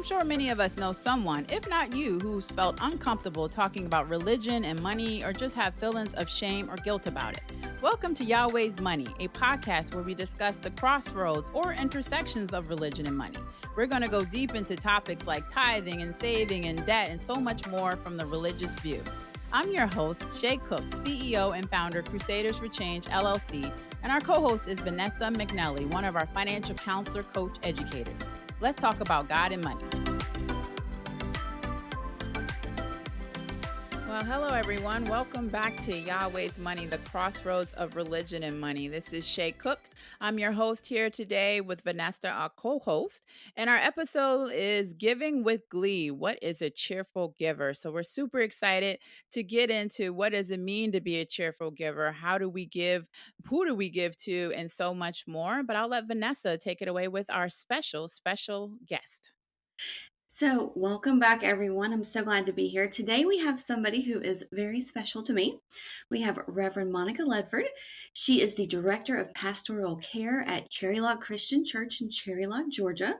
I'm sure many of us know someone, if not you, who's felt uncomfortable talking about religion and money or just have feelings of shame or guilt about it. Welcome to Yahweh's Money, a podcast where we discuss the crossroads or intersections of religion and money. We're going to go deep into topics like tithing and saving and debt and so much more from the religious view. I'm your host, Shay Cook, CEO and founder, Crusaders for Change, LLC, and our co-host is Vanessa McNelly, one of our financial counselor, coach, educators. Let's talk about God and money. Well, hello, everyone. Welcome back to Yahweh's Money, the crossroads of religion and money. This is Shay Cook. I'm your host here today with Vanessa, our co-host. And our episode is Giving with Glee. What is a cheerful giver? So we're super excited to get into what does it mean to be a cheerful giver? How do we give? Who do we give to? And so much more. But I'll let Vanessa take it away with our special guest. So, welcome back, everyone. I'm so glad to be here. Today, we have somebody who is very special to me. We have Reverend Monica Ledford. She is the Director of Pastoral Care at Cherry Log Christian Church in Cherry Log, Georgia,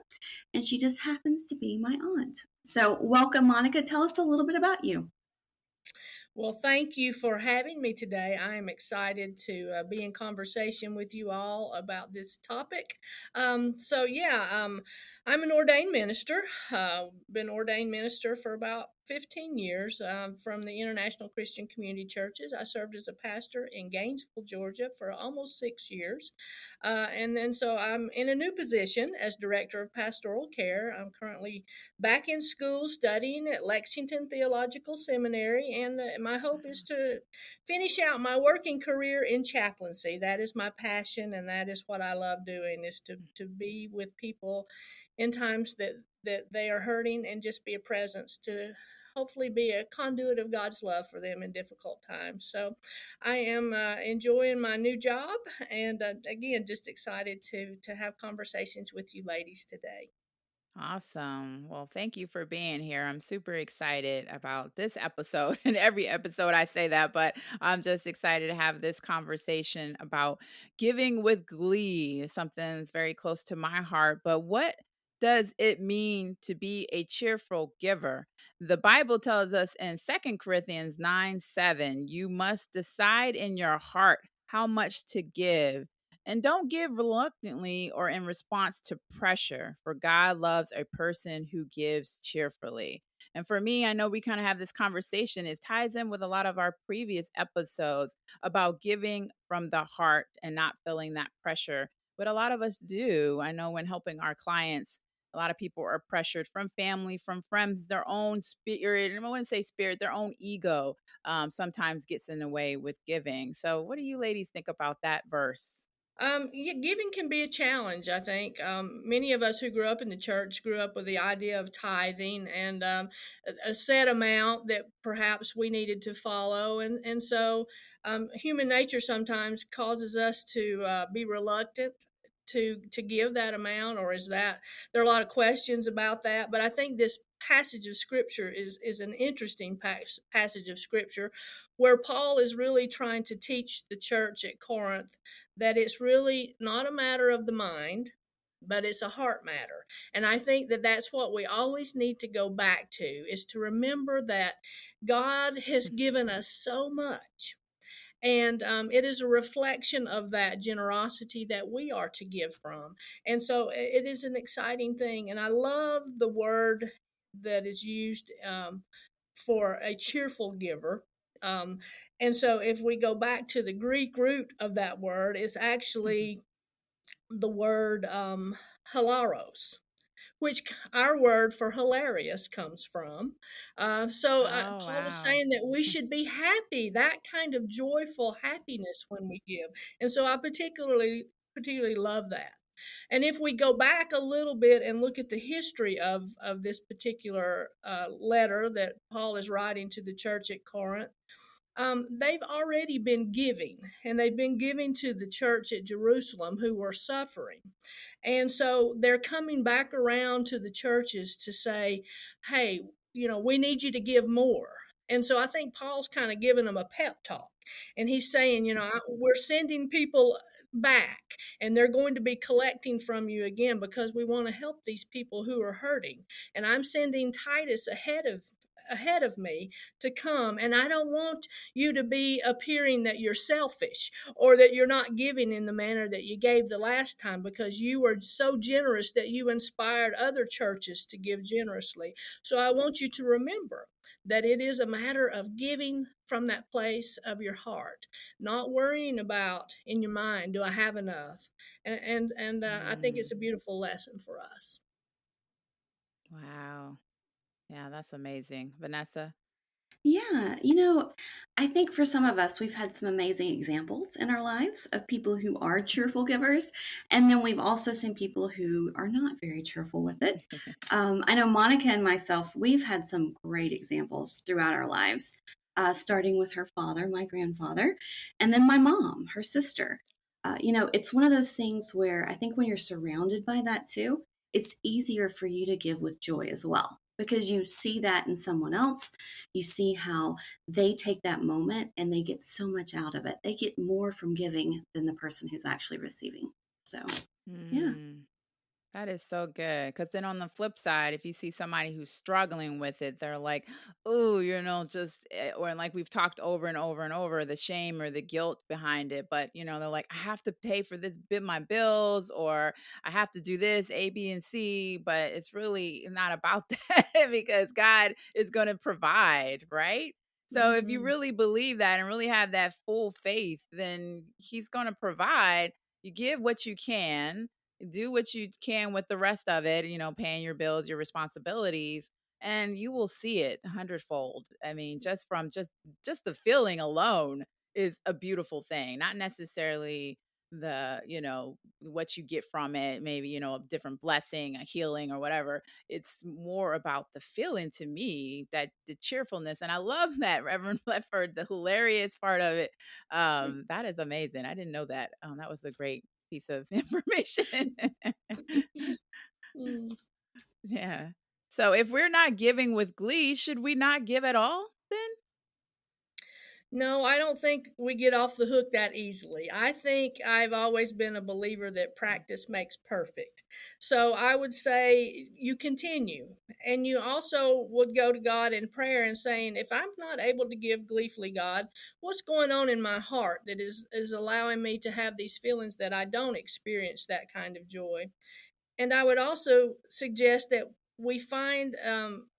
and she just happens to be my aunt. So, welcome, Monica. Tell us a little bit about you. Well, thank you for having me today. I am excited to be in conversation with you all about this topic. I'm an ordained minister. Been ordained minister for about 15 years from the International Christian Community Churches. I served as a pastor in Gainesville, Georgia for almost 6 years. So I'm in a new position as Director of Pastoral Care. I'm currently back in school studying at Lexington Theological Seminary, and my hope is to finish out my working career in chaplaincy. That is my passion, and that is what I love doing, is to be with people in times that they are hurting and just be a presence to hopefully be a conduit of God's love for them in difficult times. So I am enjoying my new job, and again, just excited to have conversations with you ladies today. Awesome. Well, thank you for being here. I'm super excited about this episode. And every episode I say that, but I'm just excited to have this conversation about giving with glee, something that's very close to my heart. But what does it mean to be a cheerful giver? The Bible tells us in 2 Corinthians 9:7, you must decide in your heart how much to give, and don't give reluctantly or in response to pressure, for God loves a person who gives cheerfully. And for me, I know we kind of have this conversation. It ties in with a lot of our previous episodes about giving from the heart and not feeling that pressure. But a lot of us do. I know when helping our clients, a lot of people are pressured from family, from friends, their own spirit, and I wouldn't say spirit, their own ego sometimes gets in the way with giving. So, what do you ladies think about that verse? Giving can be a challenge, I think. Many of us who grew up in the church grew up with the idea of tithing and a set amount that perhaps we needed to follow. And so human nature sometimes causes us to be reluctant to give that amount, or is that, there are a lot of questions about that. But I think this passage of scripture is an interesting passage of scripture, where Paul is really trying to teach the church at Corinth that it's really not a matter of the mind, but it's a heart matter. And I think that that's what we always need to go back to, is to remember that God has given us so much. And it is a reflection of that generosity that we are to give from. And so it is an exciting thing. And I love the word that is used for a cheerful giver. And so if we go back to the Greek root of that word, it's actually the word hilaros, which our word for hilarious comes from. Oh, Paul is wow. saying that we should be happy, that kind of joyful happiness when we give. And so I particularly love that. And if we go back a little bit and look at the history of this particular letter that Paul is writing to the church at Corinth, they've already been giving, and they've been giving to the church at Jerusalem who were suffering. And so they're coming back around to the churches to say, hey, we need you to give more. And so I think Paul's kind of giving them a pep talk. And he's saying, we're sending people back, and they're going to be collecting from you again, because we want to help these people who are hurting. And I'm sending Titus ahead of me to come, and I don't want you to be appearing that you're selfish or that you're not giving in the manner that you gave the last time, because you were so generous that you inspired other churches to give generously. So I want you to remember that it is a matter of giving from that place of your heart, not worrying about in your mind, do I have enough? And I think it's Mm, a beautiful lesson for us. wow. Yeah, that's amazing. Vanessa? Yeah, I think for some of us, we've had some amazing examples in our lives of people who are cheerful givers. And then we've also seen people who are not very cheerful with it. I know Monica and myself, we've had some great examples throughout our lives, starting with her father, my grandfather, and then my mom, her sister. It's one of those things where I think when you're surrounded by that too, it's easier for you to give with joy as well because you see that in someone else. You see how they take that moment and they get so much out of it. They get more from giving than the person who's actually receiving. So, yeah. Mm. That is so good. Because then on the flip side, if you see somebody who's struggling with it, they're like, oh, or like we've talked over and over and over, the shame or the guilt behind it. But, they're like, I have to pay for this bit, my bills, or I have to do this, A, B, and C. But it's really not about that because God is going to provide, right? So if you Mhm. really believe that and really have that full faith, then He's going to provide. You give what you can, do what you can with the rest of it, paying your bills, your responsibilities, and you will see it a hundredfold. I mean, just from just the feeling alone is a beautiful thing, not necessarily what you get from it, maybe, a different blessing, a healing or whatever. It's more about the feeling to me, that the cheerfulness. And I love that, Reverend Leford, the hilarious part of it. That is amazing. I didn't know that. That was a great piece of information. Mm. Yeah. So if we're not giving with glee, should we not give at all then? No, I don't think we get off the hook that easily. I think I've always been a believer that practice makes perfect. So I would say you continue, and you also would go to God in prayer and saying, if I'm not able to give gleefully, God, what's going on in my heart that is allowing me to have these feelings that I don't experience that kind of joy? And I would also suggest that we find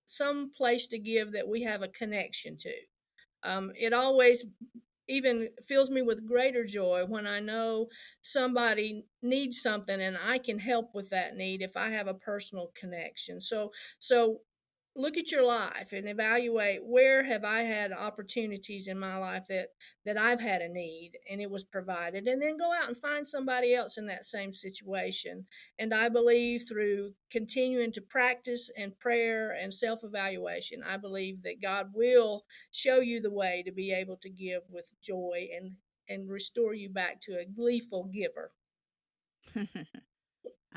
some place to give that we have a connection to. It always even fills me with greater joy when I know somebody needs something and I can help with that need if I have a personal connection. So look at your life and evaluate, where have I had opportunities in my life that I've had a need and it was provided, and then go out and find somebody else in that same situation. And I believe through continuing to practice and prayer and self-evaluation, I believe that God will show you the way to be able to give with joy and restore you back to a gleeful giver.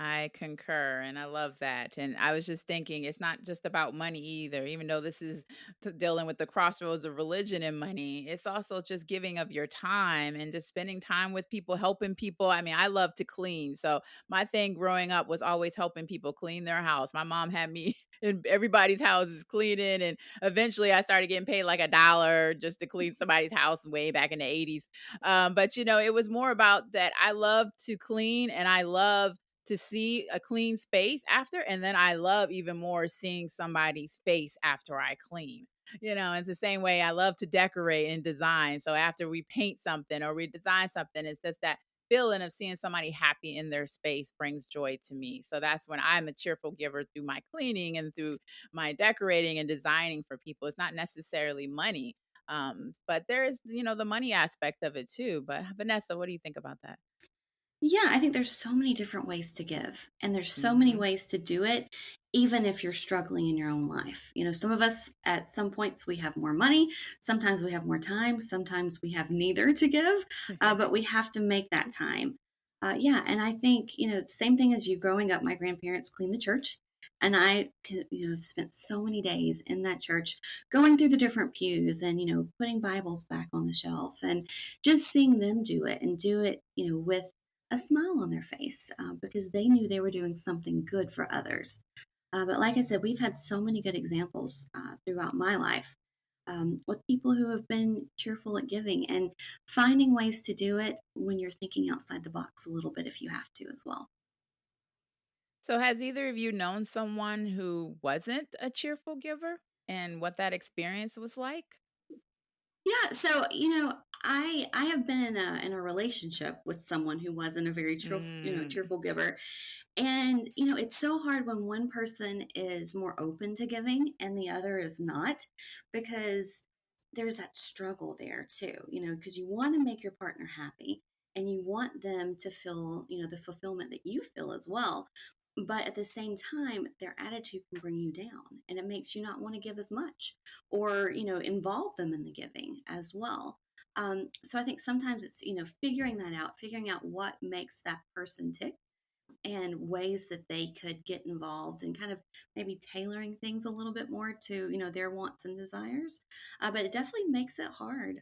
I concur, and I love that. And I was just thinking, it's not just about money either. Even though this is dealing with the crossroads of religion and money, it's also just giving of your time and just spending time with people, helping people. I mean, I love to clean, so my thing growing up was always helping people clean their house. My mom had me in everybody's houses cleaning, and eventually I started getting paid like $1 just to clean somebody's house way back in the '80s. But it was more about that. I love to clean, and I love to see a clean space after. And then I love even more seeing somebody's face after I clean. It's the same way I love to decorate and design. So after we paint something or we design something, it's just that feeling of seeing somebody happy in their space brings joy to me. So that's when I'm a cheerful giver, through my cleaning and through my decorating and designing for people. It's not necessarily money. But there's, the money aspect of it too. But Vanessa, what do you think about that? Yeah, I think there's so many different ways to give, and there's so many Hmm. ways to do it, even if you're struggling in your own life. Some of us at some points we have more money, sometimes we have more time, sometimes we have neither to give, but we have to make that time. Yeah, and I think, same thing as you growing up, my grandparents cleaned the church. And have spent so many days in that church going through the different pews and, putting Bibles back on the shelf and just seeing them do it and do it, with a smile on their face because they knew they were doing something good for others. But like I said, we've had so many good examples throughout my life with people who have been cheerful at giving and finding ways to do it when you're thinking outside the box a little bit if you have to as well. So, has either of you known someone who wasn't a cheerful giver and what that experience was like? Yeah, so I have been in a relationship with someone who wasn't a very Mm, cheerful giver. And, it's so hard when one person is more open to giving and the other is not, because there's that struggle there too, because you want to make your partner happy and you want them to feel, the fulfillment that you feel as well. But at the same time, their attitude can bring you down and it makes you not want to give as much or, involve them in the giving as well. So I think sometimes it's, figuring that out, figuring out what makes that person tick and ways that they could get involved and kind of maybe tailoring things a little bit more to their wants and desires, but it definitely makes it hard,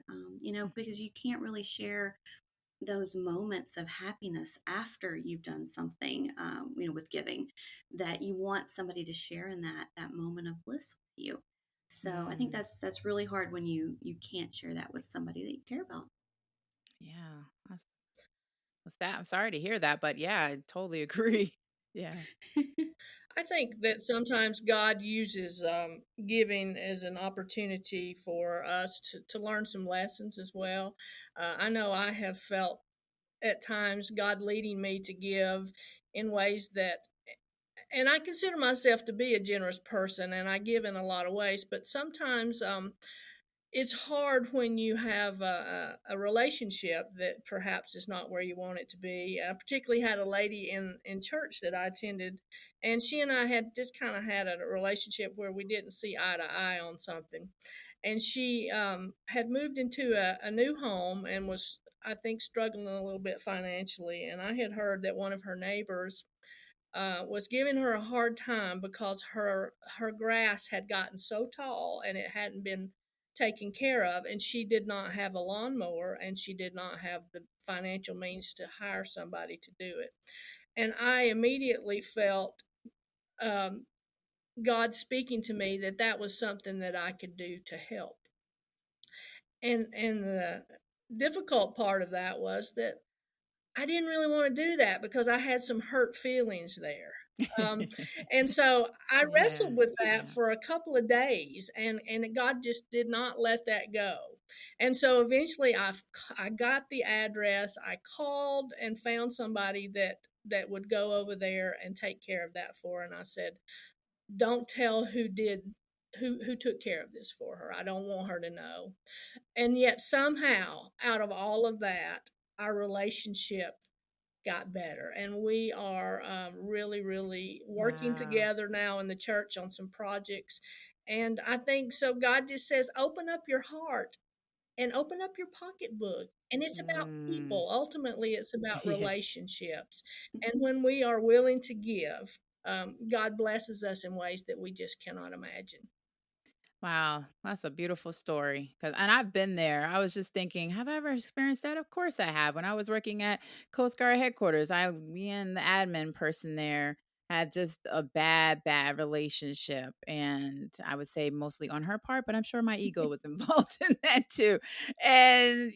because you can't really share those moments of happiness after you've done something, with giving, that you want somebody to share in that moment of bliss with you. So I think mm, that's really hard when you can't share that with somebody that you care about. yeah. What's that? I'm sorry to hear that, but yeah, I totally agree. Yeah. I think that sometimes God uses giving as an opportunity for us to learn some lessons as well. I know I have felt at times God leading me to give in ways that, and I consider myself to be a generous person and I give in a lot of ways, but sometimes it's hard when you have a relationship that perhaps is not where you want it to be. I particularly had a lady in church that I attended, and she and I had just kind of had a relationship where we didn't see eye to eye on something. And she had moved into a new home and was, I think, struggling a little bit financially. And I had heard that one of her neighbors was giving her a hard time because her grass had gotten so tall and it hadn't been taken care of, and she did not have a lawnmower and she did not have the financial means to hire somebody to do it. And I immediately felt um, God speaking to me that that was something that I could do to help. And the difficult part of that was that I didn't really want to do that because I had some hurt feelings there. Um, and so I Yeah. wrestled with that Yeah. for a couple of days, and God just did not let that go. And so eventually, I got the address. I called and found somebody that would go over there and take care of that for her. And I said, "Don't tell who took care of this for her. I don't want her to know." And yet somehow, out of all of that, our relationship got better, and we are really, really working Wow. together now in the church on some projects. And I think so. God just says, open up your heart and open up your pocketbook. And it's about Mm, people. Ultimately, it's about yeah. relationships. And when we are willing to give, God blesses us in ways that we just cannot imagine. Wow, that's a beautiful story. Cause and I've been there. I was just thinking, have I ever experienced that? Of course I have. When I was working at Coast Guard headquarters, me and the admin person there had just a bad relationship. And I would say mostly on her part, but I'm sure my ego was involved in that too. And,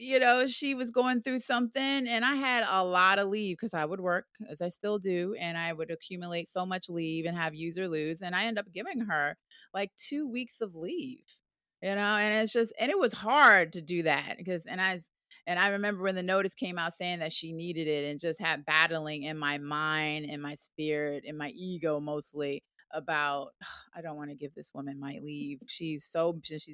she was going through something and I had a lot of leave because I would work as I still do. And I would accumulate so much leave and have use or lose. And I end up giving her like 2 weeks of leave, and it's just and it was hard to do that because and I remember when the notice came out saying that she needed it and just had battling in my mind and my spirit and my ego mostly about I don't want to give this woman my leave. She's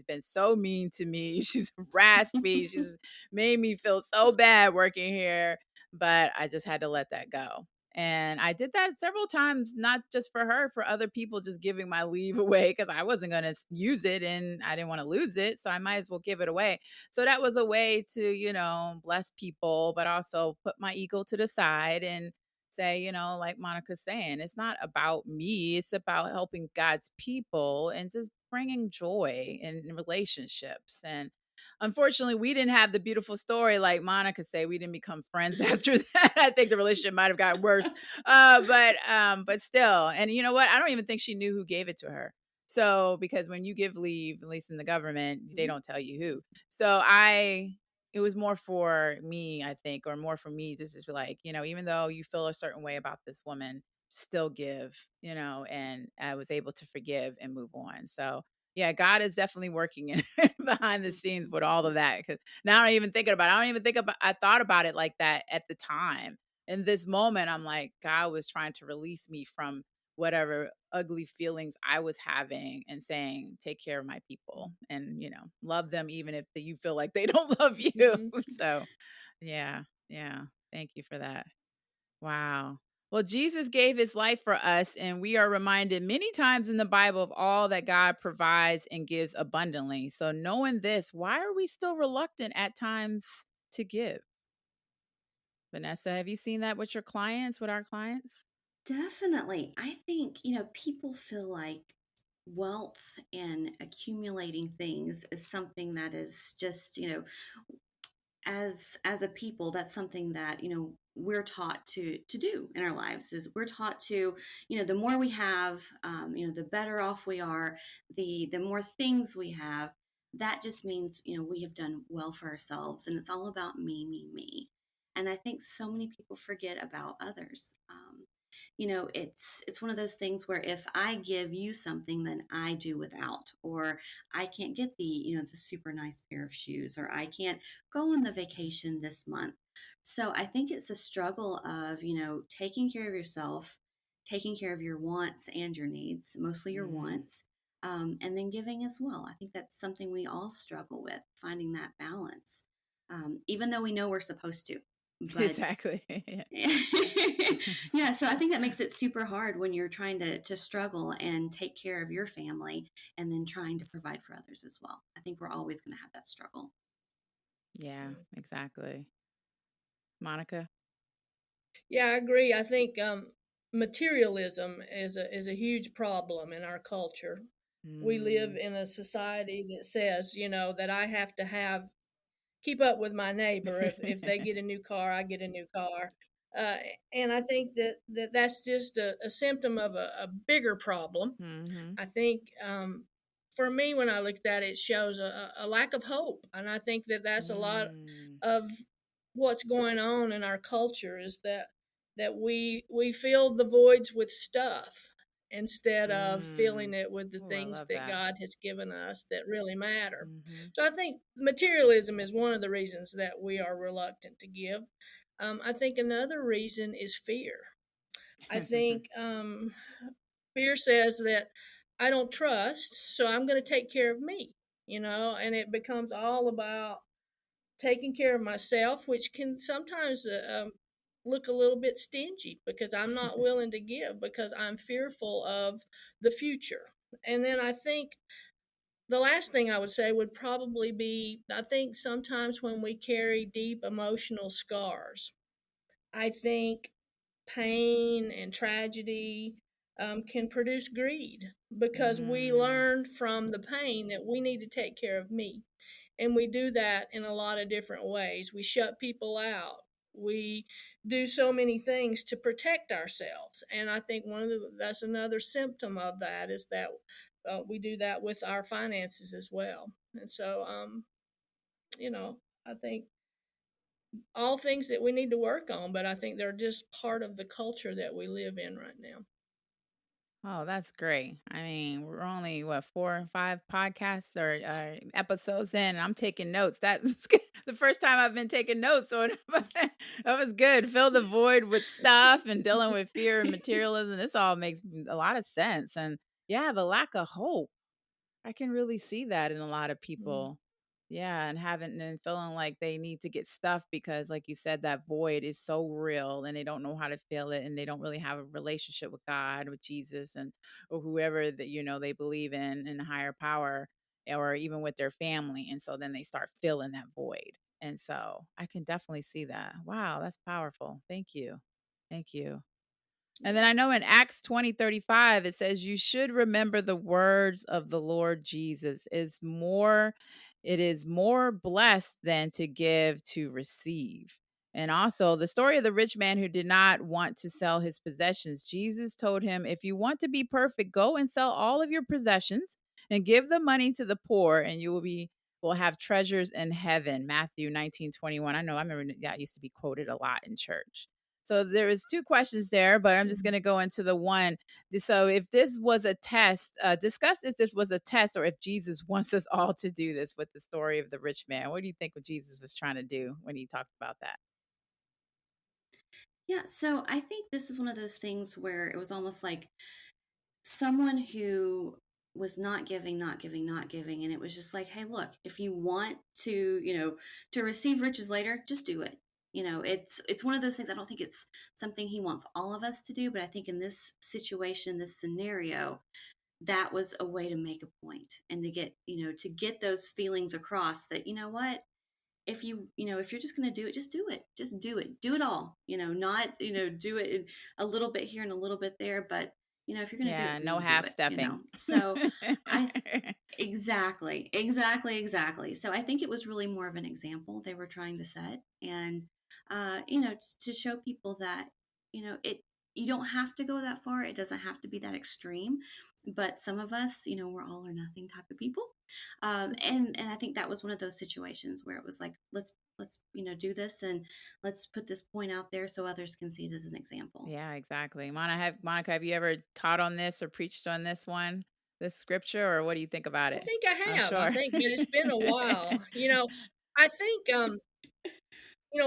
been so mean to me. She's harassed me. She's made me feel so bad working here, but I just had to let that go. And I did that several times, not just for her, for other people, just giving my leave away because I wasn't going to use it and I didn't want to lose it. So I might as well give it away. So that was a way to, bless people, but also put my ego to the side and say, like Monica's saying, it's not about me. It's about helping God's people and just bringing joy in relationships. And unfortunately, we didn't have the beautiful story like Monica say. We didn't become friends after that. I think the relationship might have gotten worse. But still, and you know what? I don't even think she knew who gave it to her. So because when you give leave, at least in the government, they Mhm. don't tell you who. So it was more for me, I think, or more for me just to be like, even though you feel a certain way about this woman, still give, and I was able to forgive and move on. So yeah, God is definitely working in behind the scenes with all of that. Cause now I'm even thinking about it. I don't even think about I thought about it like that at the time. In this moment, I'm like, God was trying to release me from whatever ugly feelings I was having and saying, take care of my people and, love them even if you feel like they don't love you. Mhm. So yeah, yeah. Thank you for that. Wow. Well, Jesus gave his life for us, and we are reminded many times in the Bible of all that God provides and gives abundantly. So, knowing this, why are we still reluctant at times to give? Vanessa, have you seen that with your clients, with our clients? Definitely. I think, people feel like wealth and accumulating things is something that is just, as a people, that's something that, we're taught to do in our lives. Is we're taught to, the more we have, the better off we are, the more things we have. That just means, we have done well for ourselves, and it's all about me, me, me. And I think so many people forget about others. It's one of those things where if I give you something, then I do without, or I can't get the super nice pair of shoes, or I can't go on the vacation this month. So I think it's a struggle of, taking care of yourself, taking care of your wants and your needs, mostly your Mm, wants, and then giving as well. I think that's something we all struggle with, finding that balance, even though we know we're supposed to. But exactly. yeah, so I think that makes it super hard when you're trying to struggle and take care of your family and then trying to provide for others as well. I think we're always going to have that struggle. Yeah, exactly. Monica? Yeah, I agree. I think materialism is a huge problem in our culture. We live Mm. in a society that says, that I have to have keep up with my neighbor. If they get a new car, I get a new car. Uh, and I think that's just a symptom of a bigger problem. Mhm. I think for me, when I looked at it, it shows a lack of hope, and I think that's a lot Mm. of what's going on in our culture is that we fill the voids with stuff instead of filling Mm. it with the Oh, I things love that that. God has given us that really matter. Mhm. So I think materialism is one of the reasons that we are reluctant to give. I think another reason is fear. I think fear says that I don't trust, so I'm going to take care of me, and it becomes all about taking care of myself, which can sometimes look a little bit stingy because I'm not willing to give because I'm fearful of the future. And then I think the last thing I would say would probably be I think sometimes when we carry deep emotional scars, I think pain and tragedy can produce greed because we Mm. learned from the pain that we need to take care of me. And we do that in a lot of different ways. We shut people out. We do so many things to protect ourselves. And I think that's another symptom of that is that we do that with our finances as well. And so, I think all things that we need to work on, but I think they're just part of the culture that we live in right now. Oh, that's great. I mean, we're only what 4 or 5 podcasts or episodes in. And I'm taking notes. That's the first time I've been taking notes, so that was good. Fill the void with stuff and dealing with fear and materialism. This all makes a lot of sense. And yeah, the lack of hope. I can really see that in a lot of Mm. people. Yeah, and having and feeling like they need to get stuff because, like you said, that void is so real and they don't know how to fill it and they don't really have a relationship with God, with Jesus, and or whoever that they believe in a higher power or even with their family. And so then they start filling that void. And so I can definitely see that. Wow, that's powerful. Thank you. Thank you. And then I know Yes. in Acts 20:35 it says you should remember the words of the Lord Jesus is more It is more blessed than to give to receive. And also, the story of the rich man who did not want to sell his possessions. Jesus told him, if you want to be perfect, go and sell all of your possessions and give the money to the poor, and you will have treasures in heaven. Matthew 19:21. I remember that used to be quoted a lot in church. So there is two questions there, but I'm just going to go into the one. So if this was a test, discuss if this was a test or if Jesus wants us all to do this with the story of the rich man. What do you think what Jesus was trying to do when he talked about that? Yeah, so I think this is one of those things where it was almost like someone who was not giving, not giving, not giving, and it was just like, hey, look, if you want to, to receive riches later, just do it. It's one of those things. I don't think it's something he wants all of us to do, but I think in this situation, this scenario, that was a way to make a point and to get those feelings across that, what, if you're just going to do it, just do it. Just do it all. Not, do it a little bit here and a little bit there, but if you're going to do Yeah, it, no really do half it. stepping. So I exactly, exactly, exactly. So I think it was really more of an example they were trying to set, and to show people that it you don't have to go that far. It doesn't have to be that extreme, but some of us, we're all or nothing type of people, and I think that was one of those situations where it was like, let's do this, and let's put this point out there so others can see it as an example. Yeah, exactly. Monica, have you ever taught on this or preached on this scripture, or what do you think about I it? think I I'm have. I sure. think, but it's been a while. I think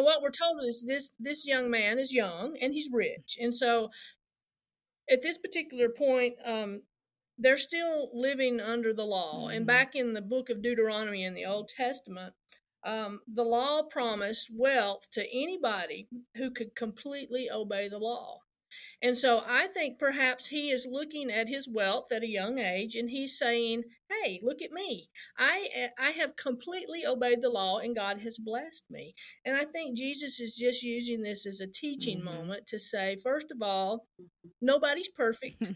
what we're told is this young man is young and he's rich, and so at this particular point, they're still living under the law. And Hmm. back in the book of Deuteronomy in the Old Testament, the law promised wealth to anybody who could completely obey the law. And so I think perhaps he is looking at his wealth at a young age and he's saying, "Hey, look at me. I have completely obeyed the law and God has blessed me." And I think Jesus is just using this as a teaching Hmm. moment to say, first of all, nobody's perfect.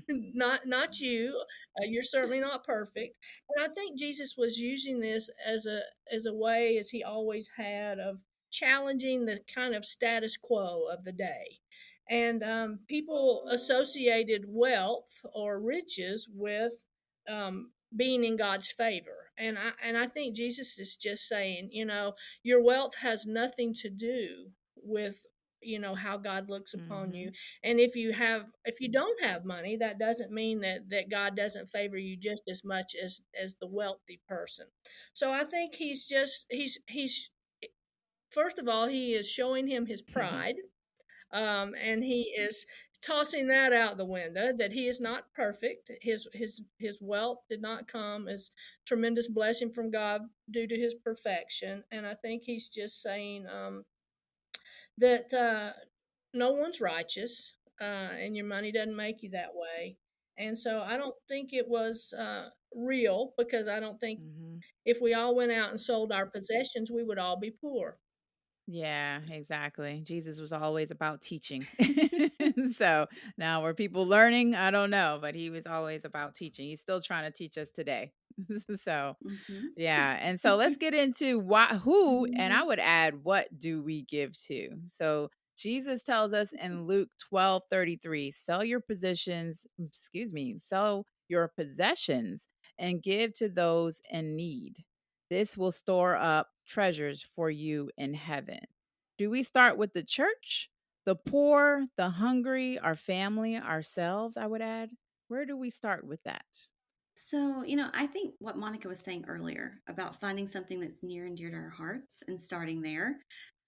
Not you. You're certainly not perfect. And I think Jesus was using this as a way, as he always had, of challenging the kind of status quo of the day. And people associated wealth or riches with being in God's favor. And I think Jesus is just saying, your wealth has nothing to do with how God looks upon Hmm. you. And if you don't have money, that doesn't mean that God doesn't favor you just as much as the wealthy person. So I think he's first of all, he is showing him his pride, and he is tossing that out the window, that he is not perfect. His wealth did not come as tremendous blessing from God due to his perfection. And I think he's just saying that no one's righteous, and your money doesn't make you that way. And so I don't think it was real, because I don't think Hmm. if we all went out and sold our possessions, we would all be poor. Yeah, exactly. Jesus was always about teaching. So now were people learning? I don't know, but he was always about teaching. He's still trying to teach us today. So Hmm. yeah, and so let's get into who, and I would add, what do we give to? So Jesus tells us in Luke 12:33, sell your possessions and give to those in need. This will store up treasures for you in heaven. Do we start with the church, the poor, the hungry, our family, ourselves? I would add. Where do we start with that? So, I think what Monica was saying earlier about finding something that's near and dear to our hearts and starting there,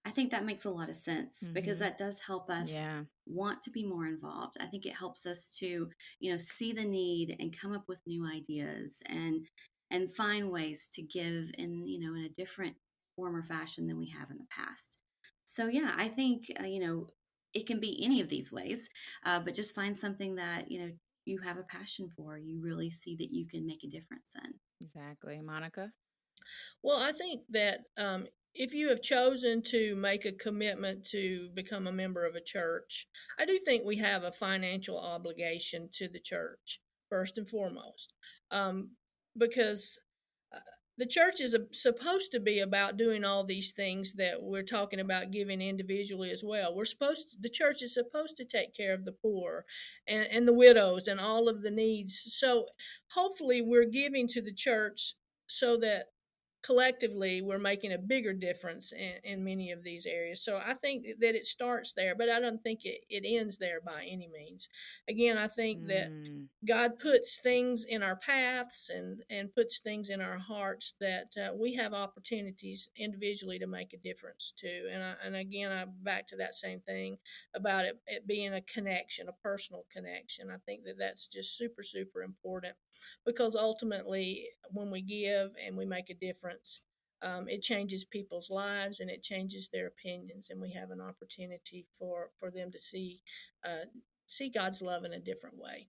I think that makes a lot of sense because Mhm. that does help us Yeah, want to be more involved. I think it helps us to, see the need and come up with new ideas and find ways to give in a different form or fashion than we have in the past. So, yeah, I think, it can be any of these ways, but just find something that, you have a passion for, you really see that you can make a difference in. exactly. Monica? Well, I think that if you have chosen to make a commitment to become a member of a church, I do think we have a financial obligation to the church, first and foremost, um, because the church is supposed to be about doing all these things that we're talking about giving individually as well. The church is supposed to take care of the poor and the widows and all of the needs. So hopefully we're giving to the church so that collectively we're making a bigger difference in many of these areas. So I think that it starts there, but I don't think it ends there by any means. Again, I think that Mm. God puts things in our paths and puts things in our hearts that we have opportunities individually to make a difference too. And again, I'm back to that same thing about it being a connection, a personal connection. I think that that's just super, super important, because ultimately, when we give and we make a difference, it changes people's lives and it changes their opinions, and we have an opportunity for them to see God's love in a different way.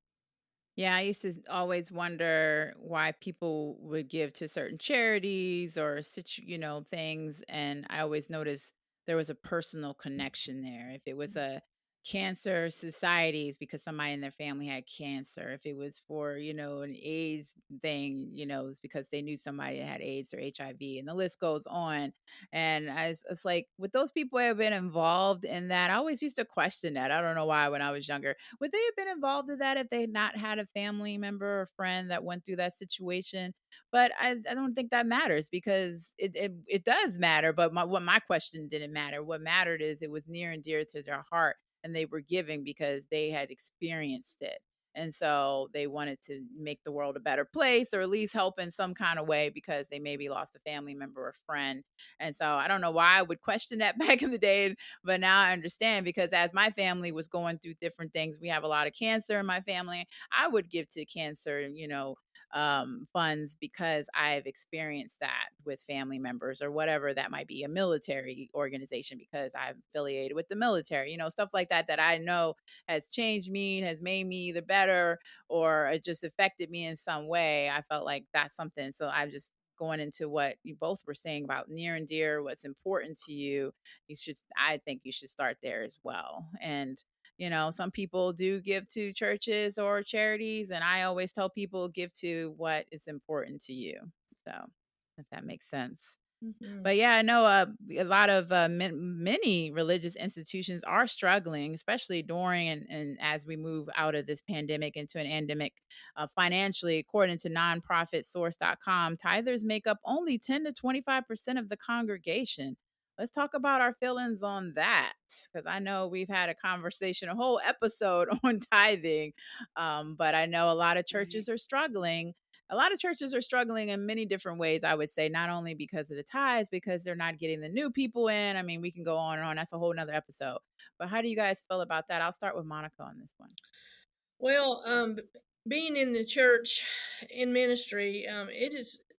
Yeah, I used to always wonder why people would give to certain charities or things, and I always noticed there was a personal connection there. If it was a cancer societies because somebody in their family had cancer, if it was for, an AIDS thing, it's because they knew somebody that had AIDS or HIV, and the list goes on. And it's like, would those people have been involved in that? I always used to question that. I don't know why when I was younger. Would they have been involved in that if they had not had a family member or friend that went through that situation? But I don't think that matters because it does matter. But my question didn't matter. What mattered is it was near and dear to their heart, and they were giving because they had experienced it. And so they wanted to make the world a better place, or at least help in some kind of way because they maybe lost a family member or friend. And so I don't know why I would question that back in the day, but now I understand because as my family was going through different things, we have a lot of cancer in my family. I would give to cancer, funds because I've experienced that with family members or whatever that might be, a military organization because I'm affiliated with the military, stuff like that that I know has changed me, has made me either better or it just affected me in some way. I felt like that's something. So I'm just going into what you both were saying about near and dear, what's important to you. I think you should start there as well. And some people do give to churches or charities, and I always tell people give to what is important to you. So, if that makes sense. Hmm. But yeah, I know a lot of many religious institutions are struggling, especially during and as we move out of this pandemic into an endemic financially. According to nonprofitsource.com, tithers make up only 10 to 25% of the congregation. Let's talk about our feelings on that because I know we've had a conversation, a whole episode on tithing. But I know Right. a lot of churches are struggling in many different ways, I would say, not only because of the ties, because they're not getting the new people in. I mean, we can go on and on. That's a whole nother episode. But how do you guys feel about that? I'll start with Monica on this one. Well, being in the church in ministry,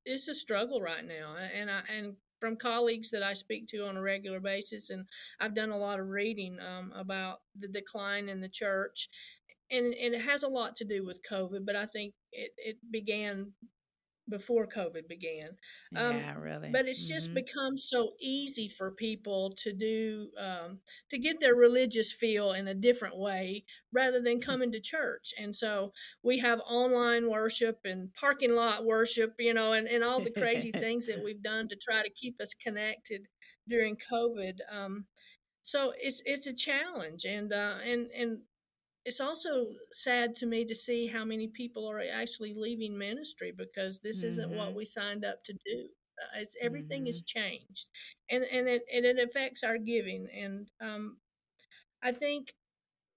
it's a struggle right now, and from colleagues that I speak to on a regular basis, and I've done a lot of reading about the decline in the church, and it has a lot to do with COVID, but I think it began before COVID began. Um, Yeah, really. but it's just become so easy for people to to get their religious feel in a different way rather than coming to church. And so we have online worship and parking lot worship, and all the crazy things that we've done to try to keep us connected during COVID. So it's a challenge, and it's also sad to me to see how many people are actually leaving ministry because this isn't what Mhm. we signed up to do. Everything has Mhm. changed, and it affects our giving. And I think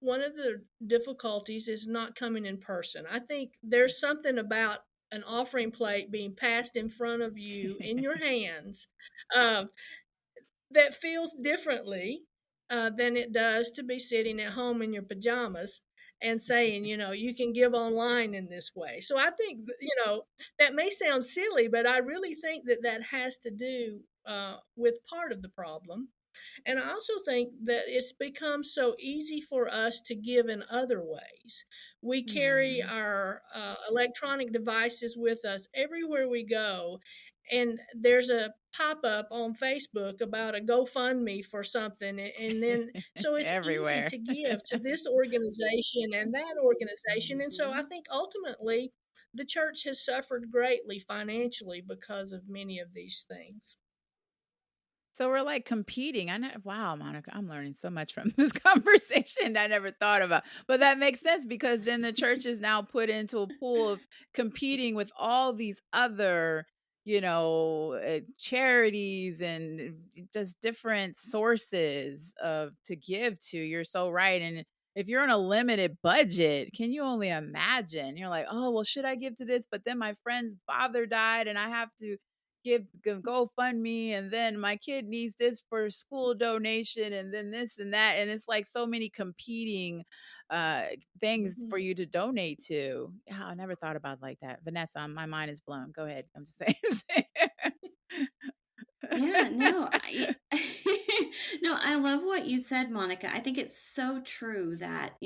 one of the difficulties is not coming in person. I think there's something about an offering plate being passed in front of you in your hands, uh, that feels differently than it does to be sitting at home in your pajamas and saying, you can give online in this way. So I think, that may sound silly, but I really think that that has to do with part of the problem. And I also think that it's become so easy for us to give in other ways. We carry Mhm. our electronic devices with us everywhere we go. And there's a pop up on Facebook about a GoFundMe for something. And then, so it's easy Everywhere. to give to this organization and that organization. And so I Mhm. think ultimately, the church has suffered greatly financially because of many of these things. So we're like competing. Wow, Monica, I'm learning so much from this conversation I never thought about. But that makes sense because then the church is now put into a pool of competing with all these other, charities and just different sources of to give to. You're so right. And if you're on a limited budget, can you only imagine? You're like, oh, well, should I give to this? But then my friend's father died and I have to give GoFundMe, and then my kid needs this for school donation, and then this and that, and it's like so many competing uh things for Mhm. you to donate to. Yeah, I never thought about it like that. Vanessa, my mind is blown. Go ahead. I'm just saying. Yeah, no, no, I love what you said, Monica. I think it's so true that,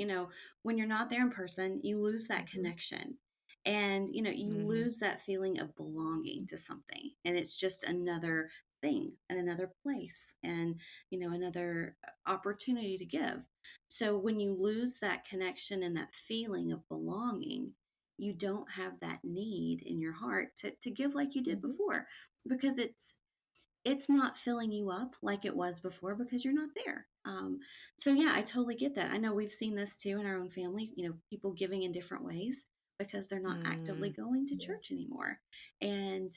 when you're not there in person, you lose that Mhm. connection. And, you Mhm. lose that feeling of belonging to something. And it's just another thing and another place and, another opportunity to give. So when you lose that connection and that feeling of belonging, you don't have that need in your heart to give like you did Mhm. before because it's not filling you up like it was before because you're not there. So yeah, I totally get that. I know we've seen this too in our own family, people giving in different ways because they're not actively Mm. going to Yeah. church anymore. And,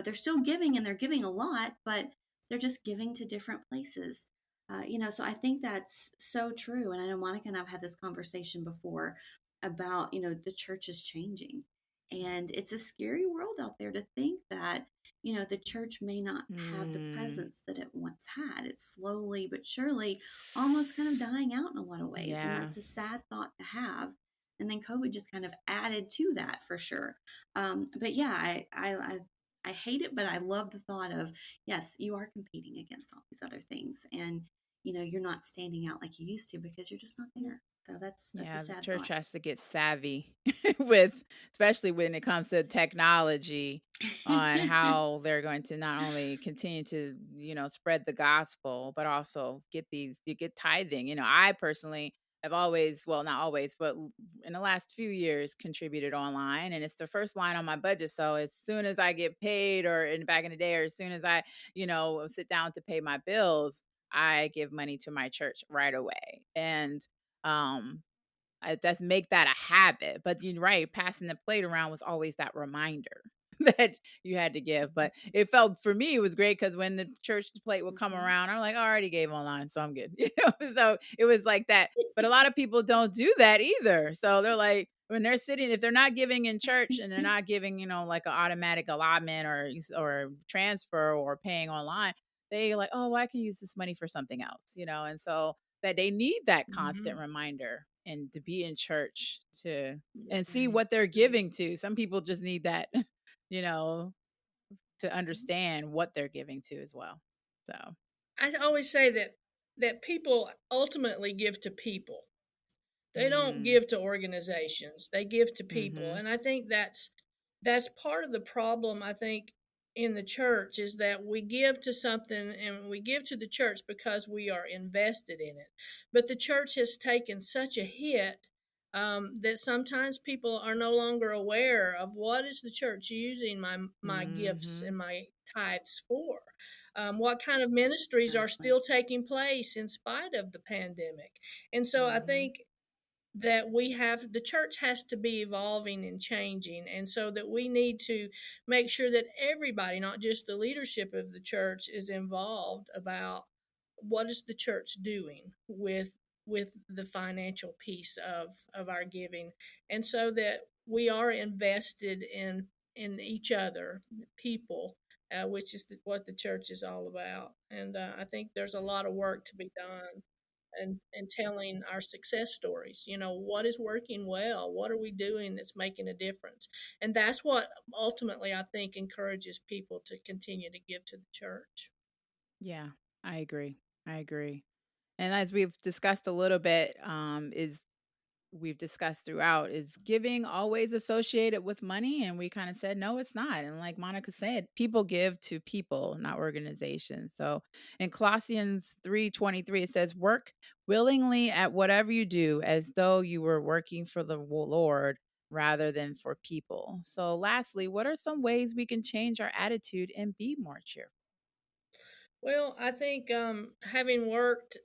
they're still giving and they're giving a lot, but they're just giving to different places. So I think that's so true. And I know Monica and I've had this conversation before about, the church is changing. And it's a scary world out there to think that the church may not have the Mm. presence that it once had. It's slowly but surely almost kind of dying out in a lot of ways. And Yeah. that's a sad thought to have. And then COVID just kind of added to that for sure. But yeah, I hate it, but I love the thought of, yes, you are competing against all these other things. And, you're not standing out like you used to because you're just not there. So that's a Yeah, the sad church thought. has to get savvy with, especially when it comes to technology, on how they're going to not only continue to, spread the gospel, but also you get tithing. I personally have always, well, not always, but in the last few years contributed online, and it's the first line on my budget. So as soon as I get paid, or in back in the day, or as soon as I, sit down to pay my bills, I give money to my church right away. And um I just make that a habit. But you're right, passing the plate around was always that reminder that you had to give. But it felt, for me, it was great because when the church plate would come Mhm. around, I'm like, "Oh, I already gave online, so I'm good." So it was like that. But a lot of people don't do that either. So they're like, when they're sitting, if they're not giving in church and they're not giving, like an automatic allotment, or transfer, or paying online, they like, "Oh, well, I can use this money for something else." And so that they need that constant Mhm. reminder, and to be in church to and see Right. what they're giving to. Some people just need that, you know, to understand what they're giving to as well. So, I always say that people ultimately give to people. They don't mm, give to organizations. They give to people. mhm, And I think that's part of the problem, I think, in the church, is that we give to something, and we give to the church because we are invested in it. But the church has taken such a hit, that sometimes people are no longer aware of what is the church using my gifts mhm. and my tithes for. What kind of ministries are Exactly. still taking place in spite of the pandemic? And so I Mhm. think that the church has to be evolving and changing, and so that we need to make sure that everybody, not just the leadership of the church, is involved about what is the church doing with the financial piece of our giving, and so that we are invested in each other, people, which is what the church is all about. And I think there's a lot of work to be done, and telling our success stories. What is working well? What are we doing that's making a difference? And that's what ultimately, I think, encourages people to continue to give to the church. Yeah, I agree. I agree. And as we've discussed a little bit, is we've discussed throughout, is giving always associated with money? And we kind of said no, it's not. And like Monica said, people give to people, not organizations. So in Colossians 3:23, it says, work willingly at whatever you do, as though you were working for the Lord, rather than for people. So, lastly, what are some ways we can change our attitude and be more cheerful? Well, I think having worked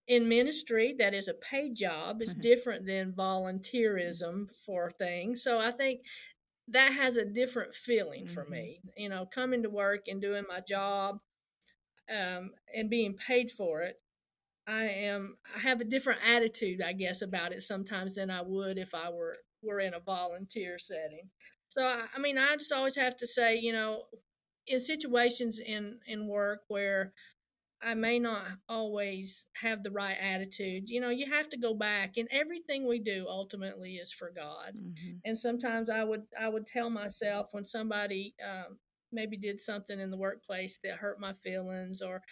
in ministry, that is a paid job, is different than volunteerism for things. So I think that has a different feeling for Mm-hmm. me. You know, coming to work and doing my job and being paid for it, I have a different attitude, I guess, about it sometimes than I would if I were in a volunteer setting. So I mean, I just always have to say, you know, in situations in work where I may not always have the right attitude. You know, you have to go back, and everything we do ultimately is for God. Mm-hmm. And sometimes I would tell myself when somebody maybe did something in the workplace that hurt my feelings, or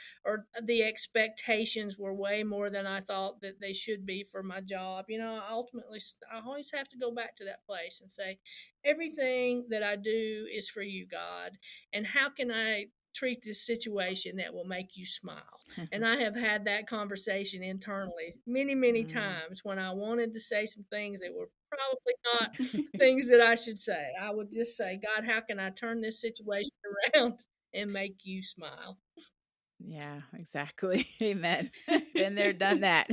the expectations were way more than I thought that they should be for my job. You know, I always have to go back to that place and say, everything that I do is for you, God, and how can I treat this situation that will make you smile? And I have had that conversation internally many, many Mm. times when I wanted to say some things that were probably not things that I should say. I would just say, God, how can I turn this situation around and make you smile? Yeah, exactly. Amen. Been there, done that.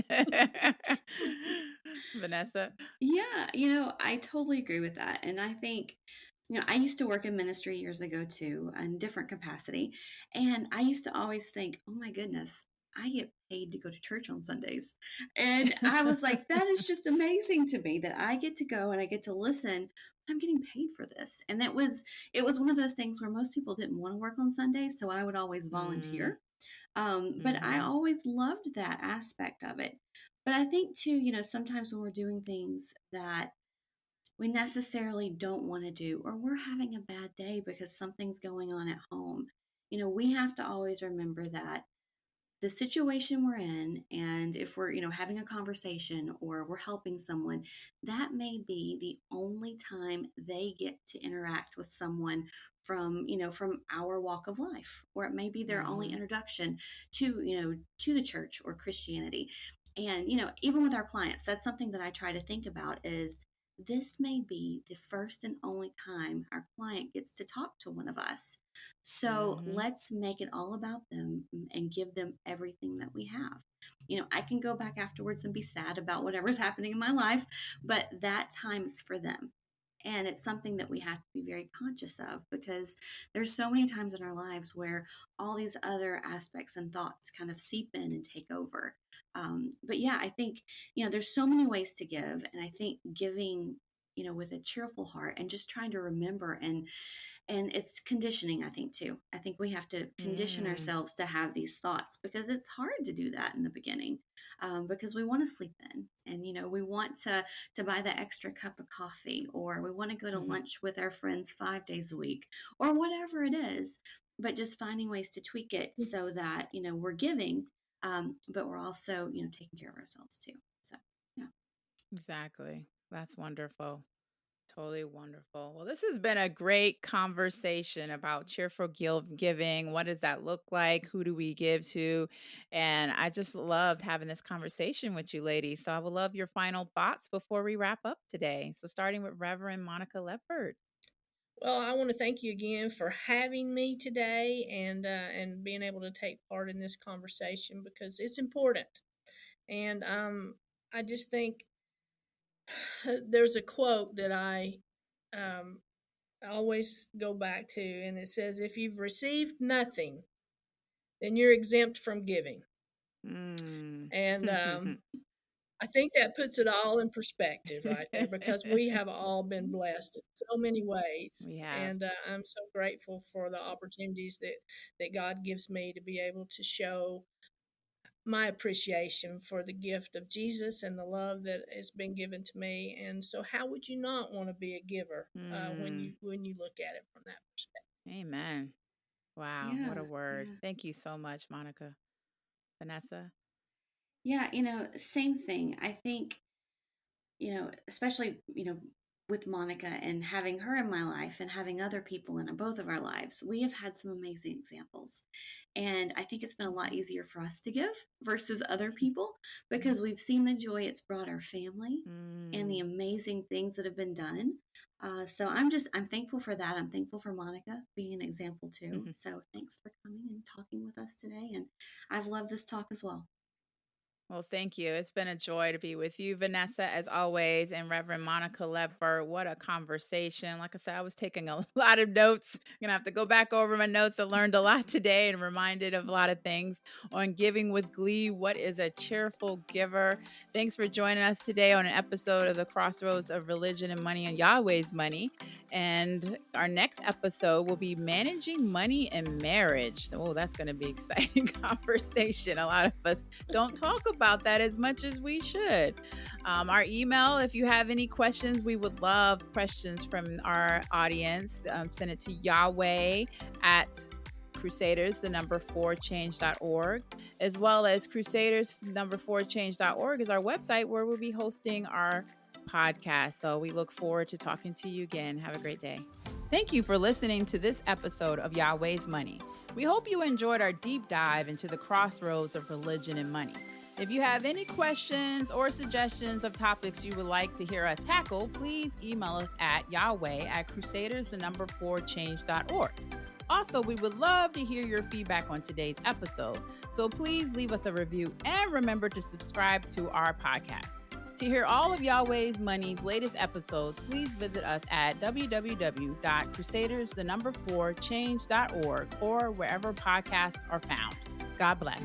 Vanessa? Yeah, I totally agree with that. And I think, I used to work in ministry years ago too, in different capacity. And I used to always think, oh my goodness, I get paid to go to church on Sundays. And I was like, that is just amazing to me that I get to go and I get to listen. I'm getting paid for this. And it was one of those things where most people didn't want to work on Sundays. So I would always Mm, volunteer. But I mhm, always loved that aspect of it. But I think too, sometimes when we're doing things that we necessarily don't want to do, or we're having a bad day because something's going on at home, we have to always remember that the situation we're in, and if we're having a conversation or we're helping someone, that may be the only time they get to interact with someone from our walk of life, or it may be their only mhm, introduction to the church or Christianity. And even with our clients, that's something that I try to think about is this may be the first and only time our client gets to talk to one of us, so mhm, let's make it all about them and give them everything that we have. I can go back afterwards and be sad about whatever's happening in my life, but that time is for them. And it's something that we have to be very conscious of, because there's so many times in our lives where all these other aspects and thoughts kind of seep in and take over. But yeah, I think, there's so many ways to give. And I think giving, with a cheerful heart and just trying to remember, and it's conditioning, I think, too. I think we have to condition mm, ourselves to have these thoughts, because it's hard to do that in the beginning, because we want to sleep in, and we want to buy the extra cup of coffee, or we want to go to mhm, lunch with our friends 5 days a week, or whatever it is. But just finding ways to tweak it so that we're giving, but we're also taking care of ourselves too. So yeah. exactly. That's wonderful. Totally wonderful. Well, this has been a great conversation about cheerful giving. What does that look like? Who do we give to? And I just loved having this conversation with you, ladies. So I would love your final thoughts before we wrap up today. So starting with Reverend Monica Ledford. Well, I want to thank you again for having me today and being able to take part in this conversation because it's important. And I just think there's a quote that I um, always go back to, and it says, "If you've received nothing, then you're exempt from giving." Mm. And I think that puts it all in perspective right there because we have all been blessed in so many ways. We have. And I'm so grateful for the opportunities that God gives me to be able to show my appreciation for the gift of Jesus and the love that has been given to me. And so, how would you not want to be a giver Mm. when you look at it from that perspective? Amen. Wow. What a Yeah, word. yeah. Thank you so much, Monica. Vanessa. Yeah, same thing. I think, especially, with Monica and having her in my life and having other people in both of our lives, we have had some amazing examples. And I think it's been a lot easier for us to give versus other people because we've seen the joy it's brought our family and the Mm. amazing things that have been done. So I'm thankful for that. I'm thankful for Monica being an example too. So thanks for coming and talking with us today. And I've loved this talk as well. Well, thank you. It's been a joy to be with you, Vanessa, as always, and Reverend Monica Ledford. What a conversation. Like I said, I was taking a lot of notes. I'm going to have to go back over my notes. I learned a lot today and reminded of a lot of things on giving with Glee. What is a cheerful giver? Thanks for joining us today on an episode of The Crossroads of Religion and Money and Yahweh's Money. And our next episode will be managing money and marriage. Oh, that's going to be exciting conversation. A lot of us don't talk about that as much as we should. Our email, if you have any questions, we would love questions from our audience. Send it to Yahweh at crusaders4change.org, as well as crusaders4change.org is our website where we'll be hosting our podcast. So we look forward to talking to you again. Have a great day. Thank you for listening to this episode of Yahweh's Money. We hope you enjoyed our deep dive into the crossroads of religion and money. If you have any questions or suggestions of topics you would like to hear us tackle, please email us at yahweh@crusaders4change.org. Also, we would love to hear your feedback on today's episode, so please leave us a review and remember to subscribe to our podcast. To hear all of Yahweh's Money's latest episodes, please visit us at www.crusaders4change.org or wherever podcasts are found. God bless.